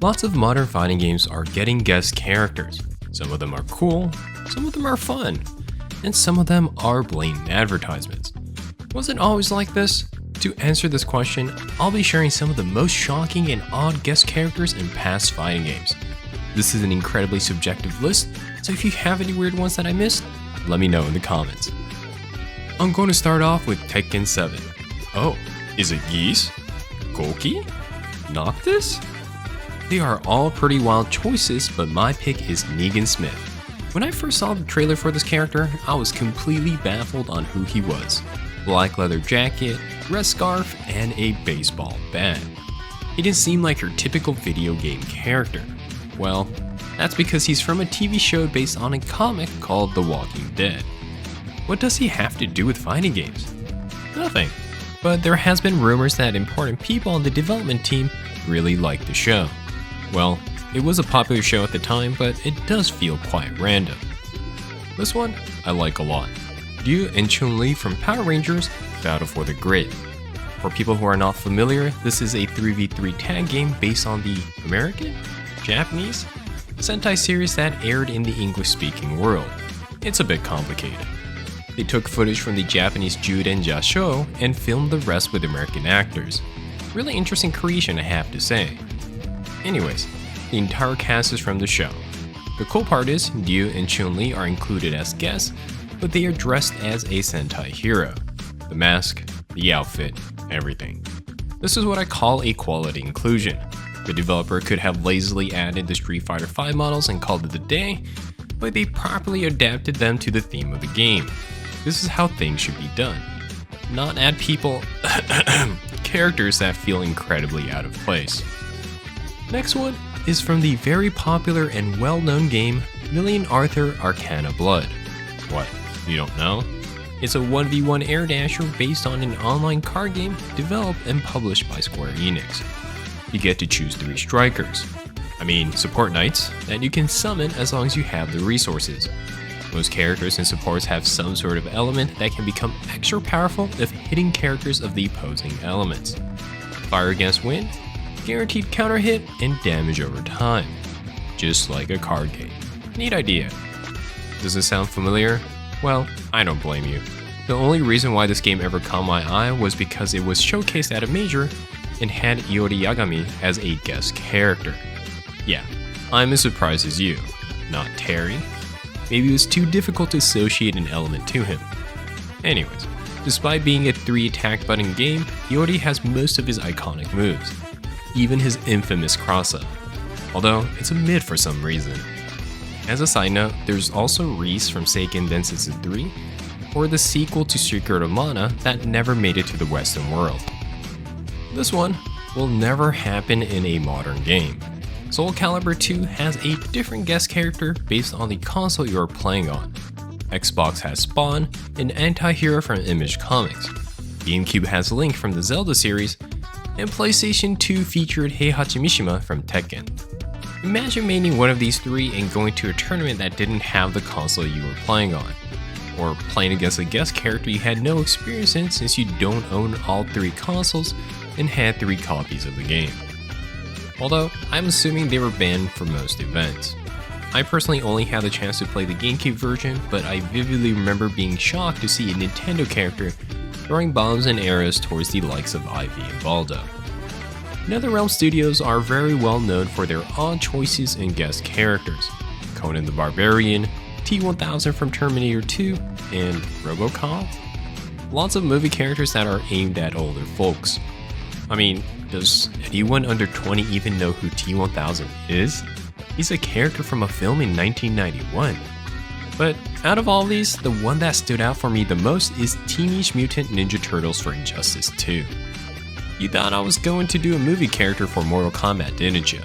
Lots of modern fighting games are getting guest characters. Some of them are cool, some of them are fun, and some of them are blatant advertisements. Was it always like this? To answer this question, I'll be sharing some of the most shocking and odd guest characters in past fighting games. This is an incredibly subjective list, so if you have any weird ones that I missed, let me know in the comments. I'm going to start off with Tekken 7. Oh, is it Geese? Goki? Noctis? They are all pretty wild choices, but my pick is Negan Smith. When I first saw the trailer for this character, I was completely baffled on who he was. Black leather jacket, red scarf, and a baseball bat. He didn't seem like your typical video game character. Well, that's because he's from a TV show based on a comic called The Walking Dead. What does he have to do with fighting games? Nothing. But there has been rumors that important people on the development team really liked the show. Well, it was a popular show at the time, but it does feel quite random. This one, I like a lot. Ryu and Chun-Li from Power Rangers Battle for the Grid. For people who are not familiar, this is a 3v3 tag game based on the American? Japanese? Sentai series that aired in the English-speaking world. It's a bit complicated. They took footage from the Japanese Juden Jasho and filmed the rest with American actors. Really interesting creation, I have to say. Anyways, the entire cast is from the show. The cool part is, Ryu and Chun-Li are included as guests, but they are dressed as a Sentai hero. The mask, the outfit, everything. This is what I call a quality inclusion. The developer could have lazily added the Street Fighter V models and called it a day, but they properly adapted them to the theme of the game. This is how things should be done. Not add people, characters that feel incredibly out of place. Next one is from the very popular and well-known game Million Arthur Arcana Blood. What, you don't know? It's a 1v1 air dasher based on an online card game developed and published by Square Enix. You get to choose 3 strikers. Support knights that you can summon as long as you have the resources. Most characters and supports have some sort of element that can become extra powerful if hitting characters of the opposing elements. Fire against wind, guaranteed counter hit, and damage over time. Just like a card game. Neat idea. Does it sound familiar? Well, I don't blame you. The only reason why this game ever caught my eye was because it was showcased at a major and had Iori Yagami as a guest character. Yeah, I'm as surprised as you. Not Terry. Maybe it was too difficult to associate an element to him. Anyways, despite being a 3 attack button game, Iori has most of his iconic moves. Even his infamous cross-up. Although, it's a mid for some reason. As a side note, there's also Reese from Seiken Densetsu 3, or the sequel to Secret of Mana that never made it to the Western world. This one will never happen in a modern game. Soul Calibur 2 has a different guest character based on the console you are playing on. Xbox has Spawn, an anti-hero from Image Comics. GameCube has Link from the Zelda series, and PlayStation 2 featured Heihachi Mishima from Tekken. Imagine making one of these 3 and going to a tournament that didn't have the console you were playing on. Or playing against a guest character you had no experience in since you don't own all 3 consoles and had 3 copies of the game. Although, I'm assuming they were banned for most events. I personally only had the chance to play the GameCube version, but I vividly remember being shocked to see a Nintendo character throwing bombs and arrows towards the likes of Ivy and Baldo. NetherRealm Studios are very well known for their odd choices in guest characters. Conan the Barbarian, T-1000 from Terminator 2, and RoboCop. Lots of movie characters that are aimed at older folks. Does anyone under 20 even know who T-1000 is? He's a character from a film in 1991. But out of all these, the one that stood out for me the most is Teenage Mutant Ninja Turtles for Injustice 2. You thought I was going to do a movie character for Mortal Kombat, didn't you?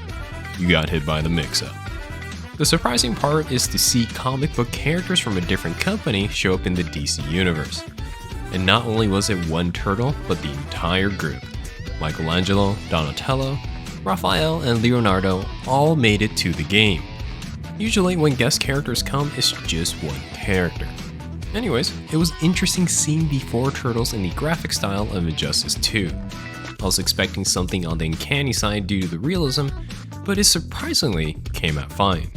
You got hit by the mix-up. The surprising part is to see comic book characters from a different company show up in the DC universe. And not only was it one turtle, but the entire group. Michelangelo, Donatello, Raphael, and Leonardo all made it to the game. Usually when guest characters come, it's just one character. Anyways, it was interesting seeing the 4 turtles in the graphic style of Injustice 2. I was expecting something on the uncanny side due to the realism, but it surprisingly came out fine.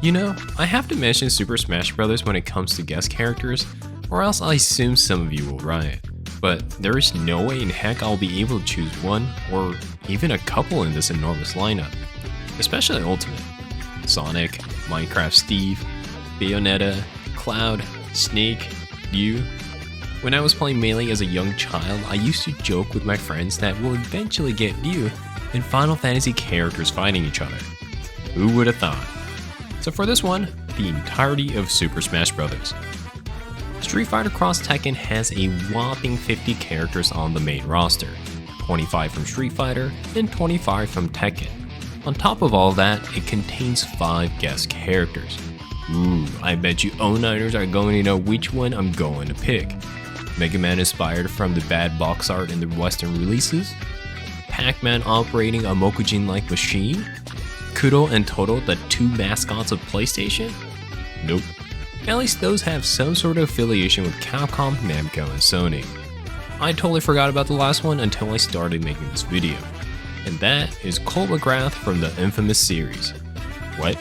You know, I have to mention Super Smash Bros. When it comes to guest characters, or else I assume some of you will riot. But there is no way in heck I'll be able to choose one or even a couple in this enormous lineup, especially Ultimate. Sonic, Minecraft Steve, Bayonetta, Cloud, Snake, Ryu. When I was playing Melee as a young child, I used to joke with my friends that we'll eventually get Ryu and Final Fantasy characters fighting each other. Who would have thought? So for this one, the entirety of Super Smash Bros. Street Fighter Cross Tekken has a whopping 50 characters on the main roster, 25 from Street Fighter and 25 from Tekken. On top of all that, it contains 5 guest characters. Ooh, I bet you O9ers are going to know which one I'm going to pick. Mega Man inspired from the bad box art in the Western releases? Pac-Man operating a Mokujin-like machine? Kuro and Toto, the 2 mascots of PlayStation? Nope. At least those have some sort of affiliation with Capcom, Namco, and Sony. I totally forgot about the last one until I started making this video. And that is Colt McGrath from the infamous series. What?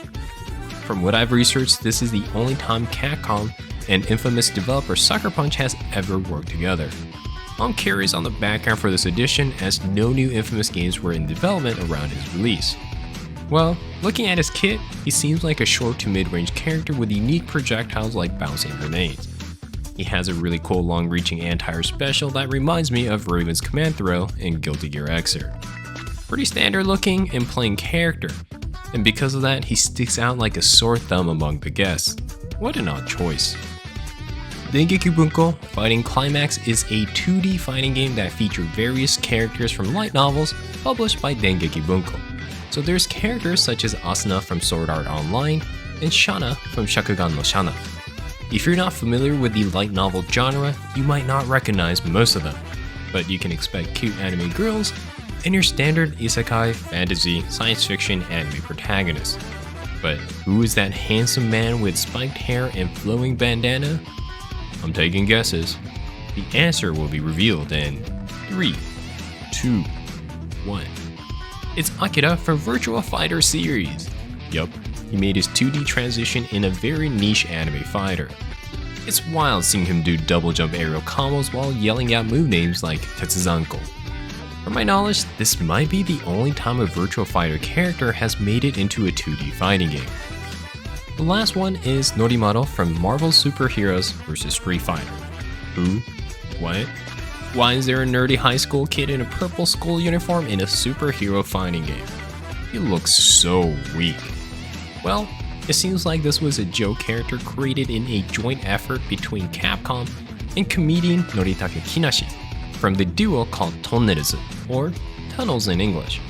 From what I've researched, this is the only time Capcom and infamous developer Sucker Punch has ever worked together. I'm curious on the background for this edition, as no new Infamous games were in development around his release. Well, looking at his kit, he seems like a short to mid-range character with unique projectiles like bouncing grenades. He has a really cool long-reaching anti-air special that reminds me of Raven's command throw in Guilty Gear Xrd. Pretty standard looking and plain character, and because of that, he sticks out like a sore thumb among the guests. What an odd choice. Dengeki Bunko Fighting Climax is a 2D fighting game that features various characters from light novels published by Dengeki Bunko. So there's characters such as Asuna from Sword Art Online and Shana from Shakugan no Shana. If you're not familiar with the light novel genre, you might not recognize most of them, but you can expect cute anime girls and your standard isekai, fantasy, science fiction anime protagonist. But who is that handsome man with spiked hair and flowing bandana? I'm taking guesses. The answer will be revealed in 3, 2, 1. It's Akira from Virtua Fighter series. Yup, he made his 2D transition in a very niche anime fighter. It's wild seeing him do double jump aerial combos while yelling out move names like Tetsuzanko. From my knowledge, this might be the only time a Virtua Fighter character has made it into a 2D fighting game. The last one is Norimaro from Marvel's Superheroes vs. Street Fighter. Who? What? Why is there a nerdy high school kid in a purple school uniform in a superhero fighting game? He looks so weak. Well, it seems like this was a joke character created in a joint effort between Capcom and comedian Noritake Kinashi from the duo called Tonnelzu, or Tunnels in English.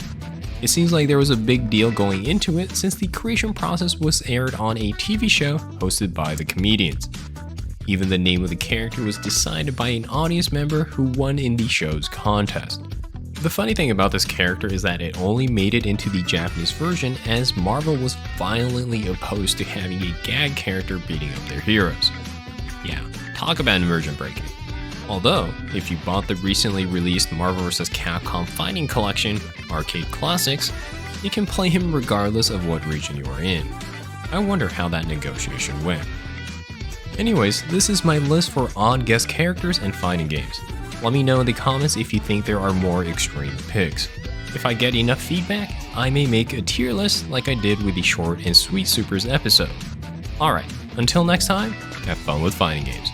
It seems like there was a big deal going into it since the creation process was aired on a TV show hosted by the comedians. Even the name of the character was decided by an audience member who won in the show's contest. The funny thing about this character is that it only made it into the Japanese version as Marvel was violently opposed to having a gag character beating up their heroes. Yeah, talk about immersion breaking. Although, if you bought the recently released Marvel vs. Capcom Fighting Collection, Arcade Classics, you can play him regardless of what region you are in. I wonder how that negotiation went. Anyways, this is my list for odd guest characters and fighting games. Let me know in the comments if you think there are more extreme picks. If I get enough feedback, I may make a tier list like I did with the Short and Sweet Supers episode. Alright, until next time, have fun with fighting games.